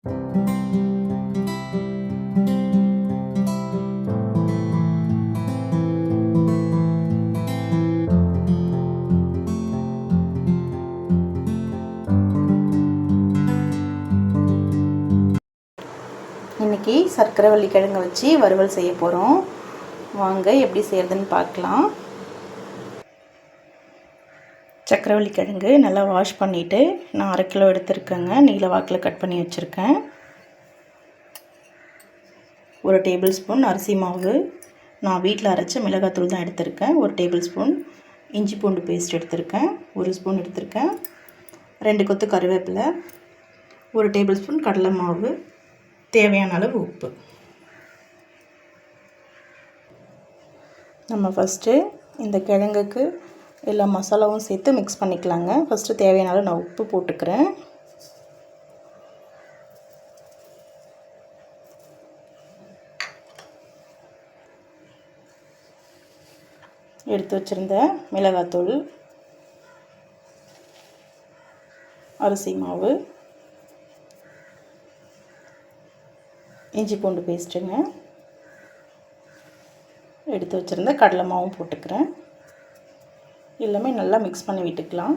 இன்றைக்கி சர்க்கரைவள்ளி கிழங்கு வச்சு வறுவல் செய்ய போகிறோம். வாங்க எப்படி செய்கிறதுன்னு பார்க்கலாம். சர்க்கரைவள்ளி கிழங்கு நல்லா வாஷ் பண்ணிவிட்டு நான் 1/2 கிலோ எடுத்துருக்கேங்க. நீல வாக்கில் கட் பண்ணி வச்சுருக்கேன். 1 டேபிள் ஸ்பூன் அரிசி மாவு, நான் வீட்டில் அரைச்ச மிளகாத்தூள் தான் எடுத்திருக்கேன். 1 டேபிள் ஸ்பூன் இஞ்சி பூண்டு பேஸ்ட் எடுத்திருக்கேன். 1 ஸ்பூன் எடுத்திருக்கேன். 2 கொத்து கருவேப்பிலை, 1 டேபிள் ஸ்பூன் கடலை மாவு, தேவையான அளவு உப்பு. நம்ம ஃபஸ்ட்டு இந்த கிழங்குக்கு எல்லா மசாலாவும் சேர்த்து மிக்ஸ் பண்ணிக்கலாங்க. ஃபஸ்ட்டு தேவையான அளவு நான் உப்பு போட்டுக்கிறேன். எடுத்து வச்சுருந்த மிளகாத்தூள், அரிசி மாவு, இஞ்சி பூண்டு பேஸ்ட்டுங்க, எடுத்து வச்சுருந்த கடலை மாவும் போட்டுக்கிறேன். எல்லாமே நல்லா மிக்ஸ் பண்ணி விட்டுக்கலாம்.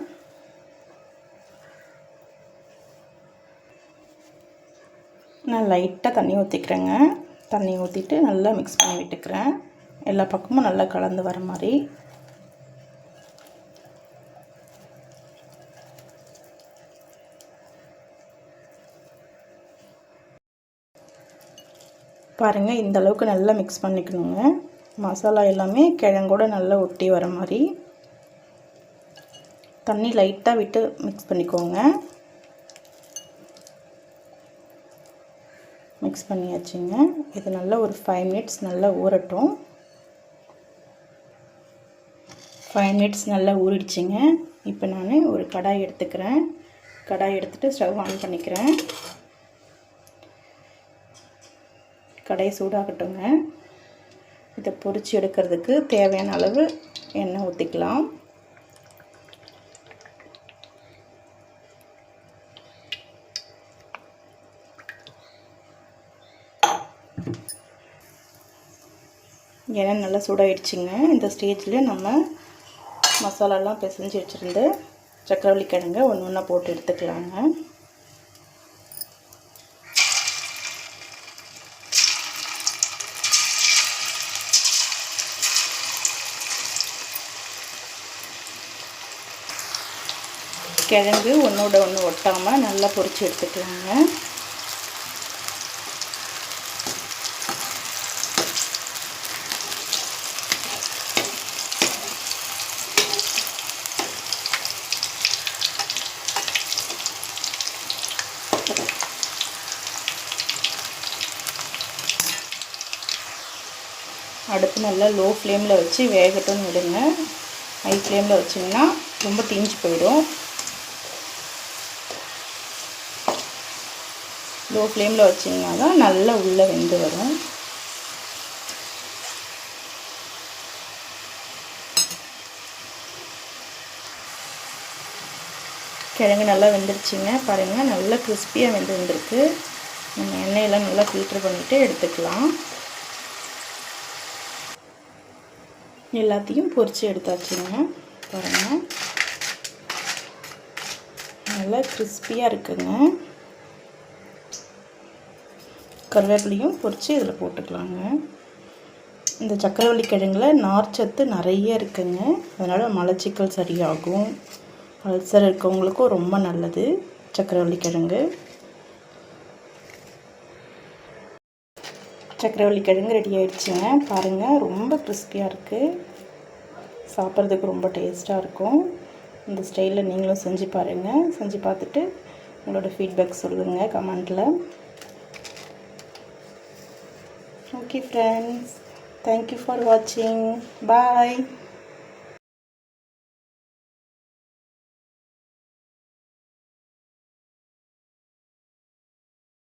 நான் லைட்டாக தண்ணி ஊற்றிக்கிறேங்க. தண்ணி ஊற்றிட்டு நல்லா மிக்ஸ் பண்ணி விட்டுக்கிறேன். எல்லா பக்கமும் நல்லா கலந்து வர மாதிரி. பாருங்கள், இந்த அளவுக்கு நல்லா மிக்ஸ் பண்ணிக்கணுங்க. மசாலா எல்லாமே கிழங்கோட நல்லா ஒட்டி வர மாதிரி தண்ணி லைட்டாக விட்டு மிக்ஸ் பண்ணிக்கோங்க. மிக்ஸ் பண்ணியாச்சுங்க. இது நல்லா ஒரு 5 மினிட்ஸ் நல்லா ஊறட்டும். 5 மினிட்ஸ் நல்லா ஊறிடுச்சிங்க. இப்போ நான் ஒரு கடாய் எடுத்துக்கிறேன். கடாய் எடுத்துகிட்டு ஸ்டவ் ஆன் பண்ணிக்கிறேன். கடாய் சூடாகட்டுங்க. இதை பொரிச்சு எடுக்கிறதுக்கு தேவையான அளவு எண்ணெய் ஊற்றிக்கலாம். எண்ணெய் நல்லா சூடாகிடுச்சிங்க. இந்த ஸ்டேஜில் நம்ம மசாலாலாம் பிசைஞ்சு வச்சுருந்து சர்க்கரைவள்ளி கிழங்க ஒன்று ஒன்றா போட்டு எடுத்துக்கலாங்க. கிழங்கு ஒன்றோட ஒன்று ஒட்டாமல் நல்லா பொரிச்சு எடுத்துக்கலாங்க. அடுப்பு நல்லா லோ ஃப்ளேமில் வச்சு வேகட்டும் விடுங்க. ஹை ஃப்ளேமில் வச்சிங்கன்னா ரொம்ப தீஞ்சு போயிடும். லோ ஃப்ளேமில் வச்சிங்கன்னா தான் நல்லா உள்ளே வெந்து வரும். கிழங்கு நல்லா வெந்துருச்சுங்க. பாருங்கள், நல்லா கிறிஸ்பியாக வெந்துருக்கு. நம்ம எண்ணெயெல்லாம் நல்லா ஃபில்ட்ரு பண்ணிவிட்டு எடுத்துக்கலாம். எல்லாத்தையும் பொரித்து எடுத்தாச்சுங்க. பாருங்கள், நல்லா கிறிஸ்பியாக இருக்குங்க. கருவேப்பிலையும் பொரித்து இதில் போட்டுக்கலாங்க. இந்த சர்க்கரைவள்ளி கிழங்கில் நார்ச்சத்து நிறைய இருக்குங்க. அதனால் மலச்சிக்கல் சரியாகும். அல்சர் இருக்கவங்களுக்கும் ரொம்ப நல்லது சர்க்கரைவள்ளி கிழங்கு. சர்க்கரைவள்ளி கிழங்கு ரெடி ஆகிடுச்சுங்க. பாருங்கள், ரொம்ப கிறிஸ்பியாக இருக்குது. சாப்பிட்றதுக்கு ரொம்ப டேஸ்ட்டாக இருக்கும். இந்த ஸ்டைலில் நீங்களும் செஞ்சு பாருங்கள். செஞ்சு பார்த்துட்டு உங்களோட ஃபீட்பேக் சொல்லுங்கள் கமெண்ட்டில். Okay friends, thank you for watching. Bye.